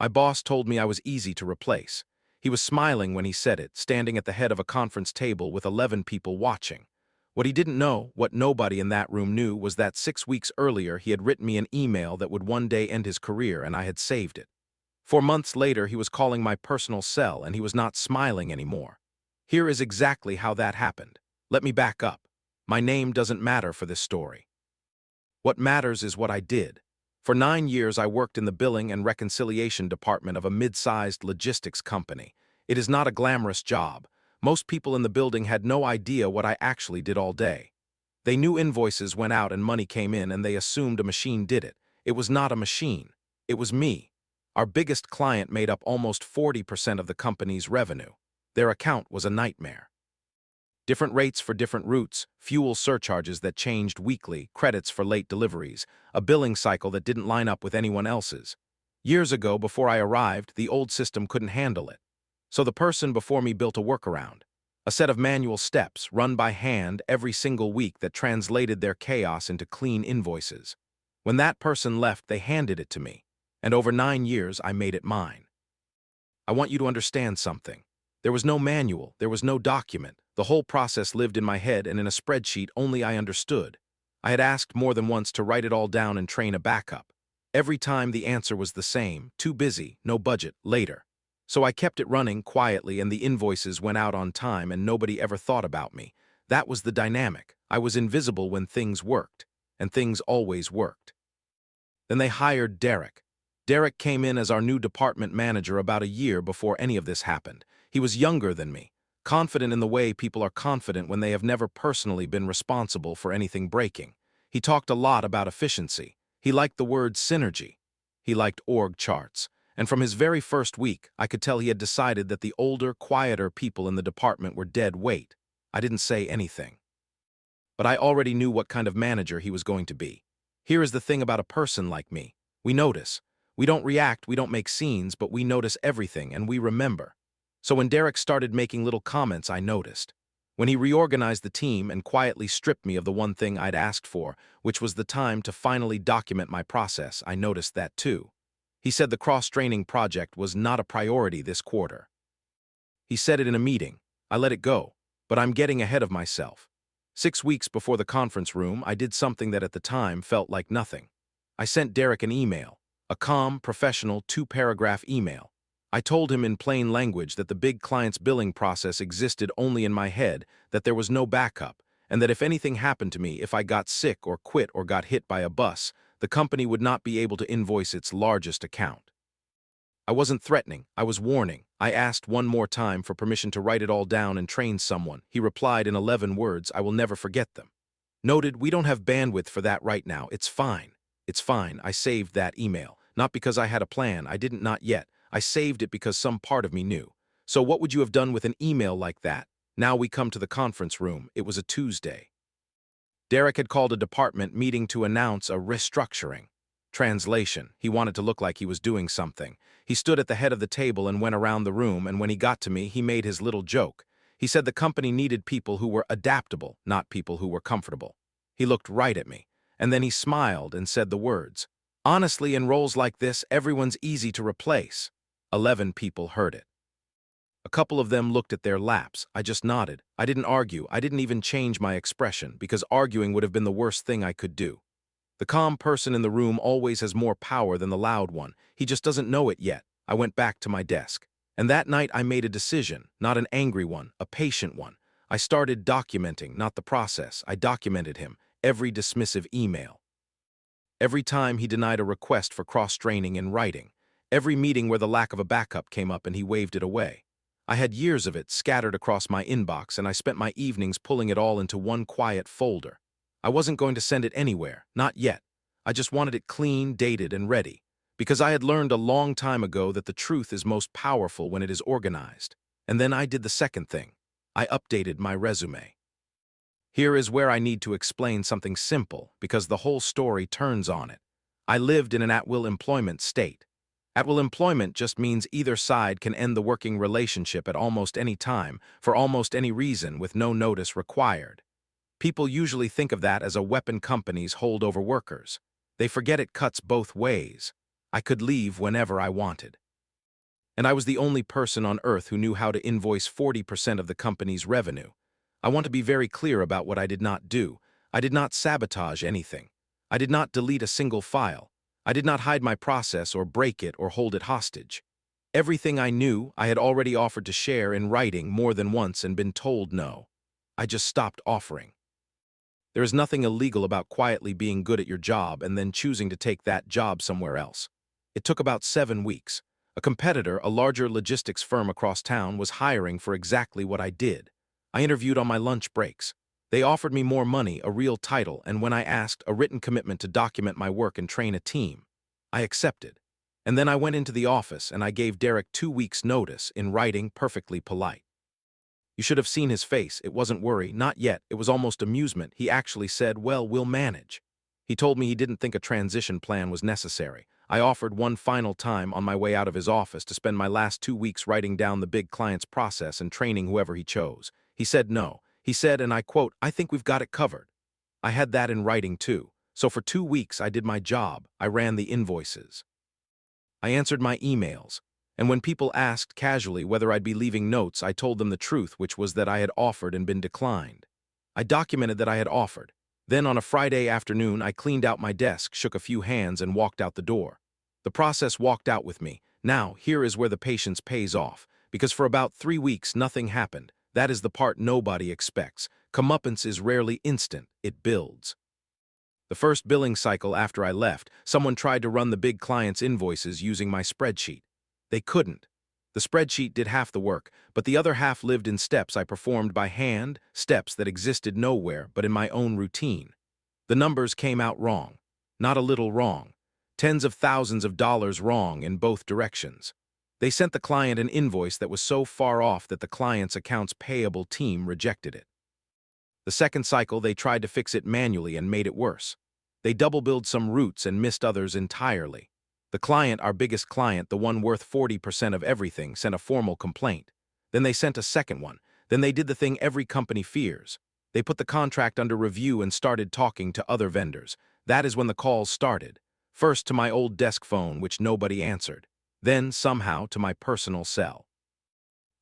My boss told me I was easy to replace. He was smiling when he said it, standing at the head of a conference table with 11 people watching. What he didn't know, what nobody in that room knew, was that 6 weeks earlier he had written me an email that would one day end his career, and I had saved it. 4 months later, he was calling my personal cell, and he was not smiling anymore. Here is exactly how that happened. Let me back up. My name doesn't matter for this story. What matters is what I did. For 9 years, I worked in the billing and reconciliation department of a mid-sized logistics company. It is not a glamorous job. Most people in the building had no idea what I actually did all day. They knew invoices went out and money came in, and they assumed a machine did it. It was not a machine. It was me. Our biggest client made up almost 40% of the company's revenue. Their account was a nightmare. Different rates for different routes, fuel surcharges that changed weekly, credits for late deliveries, a billing cycle that didn't line up with anyone else's. Years ago, before I arrived, the old system couldn't handle it. So the person before me built a workaround. A set of manual steps, run by hand every single week, that translated their chaos into clean invoices. When that person left, they handed it to me. And over 9 years, I made it mine. I want you to understand something. There was no manual, there was no document. The whole process lived in my head and in a spreadsheet only I understood. I had asked more than once to write it all down and train a backup. Every time the answer was the same: too busy, no budget, later. So I kept it running quietly, and the invoices went out on time, and nobody ever thought about me. That was the dynamic. I was invisible when things worked, and things always worked. Then they hired Derek. Derek came in as our new department manager about a year before any of this happened. He was younger than me, confident in the way people are confident when they have never personally been responsible for anything breaking. He talked a lot about efficiency. He liked the word synergy. He liked org charts. And from his very first week, I could tell he had decided that the older, quieter people in the department were dead weight. I didn't say anything. But I already knew what kind of manager he was going to be. Here is the thing about a person like me. We notice. We don't react, we don't make scenes, but we notice everything, and we remember. So when Derek started making little comments, I noticed. When he reorganized the team and quietly stripped me of the one thing I'd asked for, which was the time to finally document my process, I noticed that too. He said the cross-training project was not a priority this quarter. He said it in a meeting. I let it go, but I'm getting ahead of myself. 6 weeks before the conference room, I did something that at the time felt like nothing. I sent Derek an email, a calm, professional, 2-paragraph email. I told him in plain language that the big client's billing process existed only in my head, that there was no backup, and that if anything happened to me, if I got sick or quit or got hit by a bus, the company would not be able to invoice its largest account. I wasn't threatening, I was warning. I asked one more time for permission to write it all down and train someone. He replied in 11 words, I will never forget them. Noted, we don't have bandwidth for that right now. It's fine. It's fine. I saved that email. Not because I had a plan, I didn't, not yet. I saved it because some part of me knew. So what would you have done with an email like that? Now we come to the conference room. It was a Tuesday. Derek had called a department meeting to announce a restructuring. Translation: he wanted to look like he was doing something. He stood at the head of the table and went around the room, and when he got to me, he made his little joke. He said the company needed people who were adaptable, not people who were comfortable. He looked right at me, and then he smiled and said the words, honestly, in roles like this, everyone's easy to replace. 11 people heard it. A couple of them looked at their laps. I just nodded. I didn't argue. I didn't even change my expression, because arguing would have been the worst thing I could do. The calm person in the room always has more power than the loud one. He just doesn't know it yet. I went back to my desk. And that night I made a decision, not an angry one, a patient one. I started documenting, not the process. I documented him, every dismissive email. Every time he denied a request for cross-training in writing. Every meeting where the lack of a backup came up and he waved it away. I had years of it scattered across my inbox, and I spent my evenings pulling it all into one quiet folder. I wasn't going to send it anywhere, not yet. I just wanted it clean, dated, and ready. Because I had learned a long time ago that the truth is most powerful when it is organized. And then I did the second thing. I updated my resume. Here is where I need to explain something simple, because the whole story turns on it. I lived in an at-will employment state. At-will employment just means either side can end the working relationship at almost any time, for almost any reason, with no notice required. People usually think of that as a weapon companies hold over workers. They forget it cuts both ways. I could leave whenever I wanted. And I was the only person on earth who knew how to invoice 40% of the company's revenue. I want to be very clear about what I did not do. I did not sabotage anything. I did not delete a single file. I did not hide my process or break it or hold it hostage. Everything I knew, I had already offered to share in writing more than once and been told no. I just stopped offering. There is nothing illegal about quietly being good at your job and then choosing to take that job somewhere else. It took about 7 weeks. A competitor, a larger logistics firm across town, was hiring for exactly what I did. I interviewed on my lunch breaks. They offered me more money, a real title, and when I asked, a written commitment to document my work and train a team. I accepted. And then I went into the office and I gave Derek 2 weeks' notice, in writing, perfectly polite. You should have seen his face. It wasn't worry, not yet. It was almost amusement. He actually said, "Well, we'll manage." He told me he didn't think a transition plan was necessary. I offered one final time on my way out of his office to spend my last 2 weeks writing down the big client's process and training whoever he chose. He said no. He said, and I quote, "I think we've got it covered." I had that in writing too. So for 2 weeks I did my job. I ran the invoices. I answered my emails. And when people asked casually whether I'd be leaving notes, I told them the truth, which was that I had offered and been declined. I documented that I had offered. Then on a Friday afternoon, I cleaned out my desk, shook a few hands, and walked out the door. The process walked out with me. Now, here is where the patience pays off, because for about 3 weeks, nothing happened. That is the part nobody expects. Comeuppance is rarely instant. It builds. The first billing cycle after I left, someone tried to run the big client's invoices using my spreadsheet. They couldn't. The spreadsheet did half the work, but the other half lived in steps I performed by hand, steps that existed nowhere but in my own routine. The numbers came out wrong. Not a little wrong. Tens of thousands of dollars wrong in both directions. They sent the client an invoice that was so far off that the client's accounts payable team rejected it. The second cycle, they tried to fix it manually and made it worse. They double-billed some routes and missed others entirely. The client, our biggest client, the one worth 40% of everything, sent a formal complaint. Then they sent a second one. Then they did the thing every company fears. They put the contract under review and started talking to other vendors. That is when the calls started. First to my old desk phone, which nobody answered. Then, somehow, to my personal cell.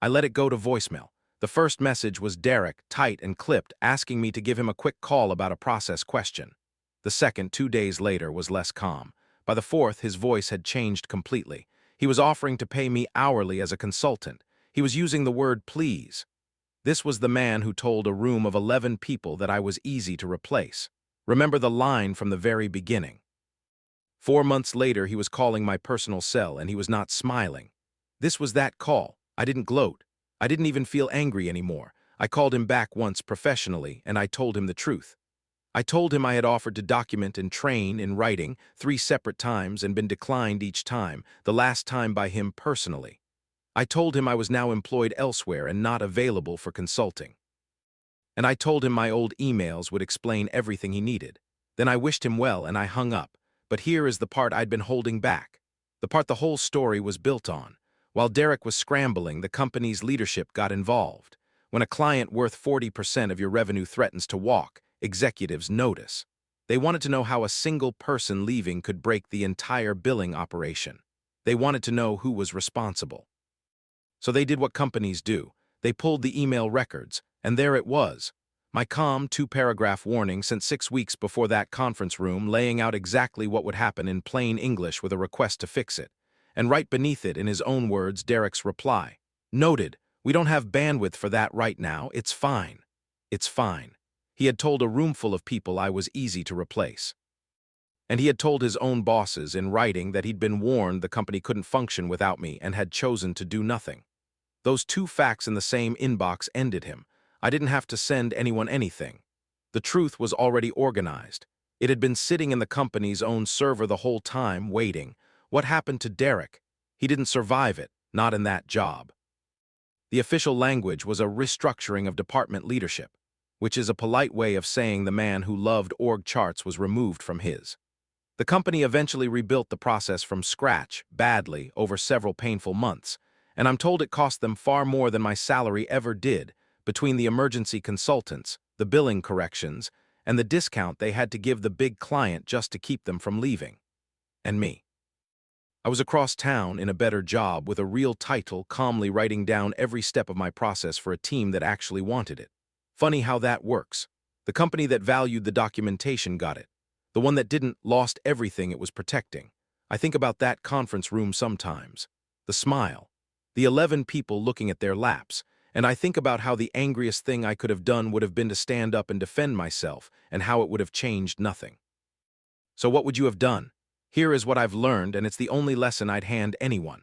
I let it go to voicemail. The first message was Derek, tight and clipped, asking me to give him a quick call about a process question. The second, 2 days later, was less calm. By the fourth, his voice had changed completely. He was offering to pay me hourly as a consultant. He was using the word please. This was the man who told a room of 11 people that I was easy to replace. Remember the line from the very beginning. 4 months later, he was calling my personal cell, and he was not smiling. This was that call. I didn't gloat. I didn't even feel angry anymore. I called him back once professionally, and I told him the truth. I told him I had offered to document and train in writing 3 separate times and been declined each time, the last time by him personally. I told him I was now employed elsewhere and not available for consulting. And I told him my old emails would explain everything he needed. Then I wished him well and I hung up. But here is the part I'd been holding back. The part the whole story was built on. While Derek was scrambling, the company's leadership got involved. When a client worth 40% of your revenue threatens to walk, executives notice. They wanted to know how a single person leaving could break the entire billing operation. They wanted to know who was responsible. So they did what companies do. They pulled the email records, and there it was. My calm 2-paragraph warning sent 6 weeks before that conference room, laying out exactly what would happen in plain English with a request to fix it. And right beneath it, in his own words, Derek's reply. Noted, we don't have bandwidth for that right now. It's fine. It's fine. He had told a room full of people I was easy to replace. And he had told his own bosses in writing that he'd been warned the company couldn't function without me and had chosen to do nothing. Those 2 facts in the same inbox ended him. I didn't have to send anyone anything. The truth was already organized. It had been sitting in the company's own server the whole time, waiting. What happened to Derek? He didn't survive it, not in that job. The official language was a restructuring of department leadership, which is a polite way of saying the man who loved org charts was removed from his. The company eventually rebuilt the process from scratch, badly, over several painful months, and I'm told it cost them far more than my salary ever did, between the emergency consultants, the billing corrections, and the discount they had to give the big client just to keep them from leaving. And me. I was across town in a better job with a real title, calmly writing down every step of my process for a team that actually wanted it. Funny how that works. The company that valued the documentation got it. The one that didn't lost everything it was protecting. I think about that conference room sometimes. The smile. The 11 people looking at their laps. And I think about how the angriest thing I could have done would have been to stand up and defend myself, and how it would have changed nothing. So what would you have done? Here is what I've learned, and it's the only lesson I'd hand anyone.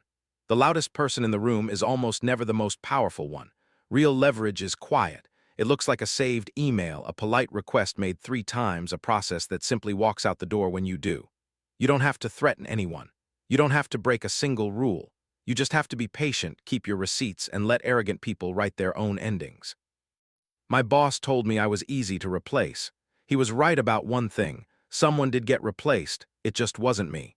The loudest person in the room is almost never the most powerful one. Real leverage is quiet. It looks like a saved email, a polite request made 3 times, a process that simply walks out the door when you do. You don't have to threaten anyone. You don't have to break a single rule. You just have to be patient, keep your receipts, and let arrogant people write their own endings. My boss told me I was easy to replace. He was right about one thing. Someone did get replaced. It just wasn't me.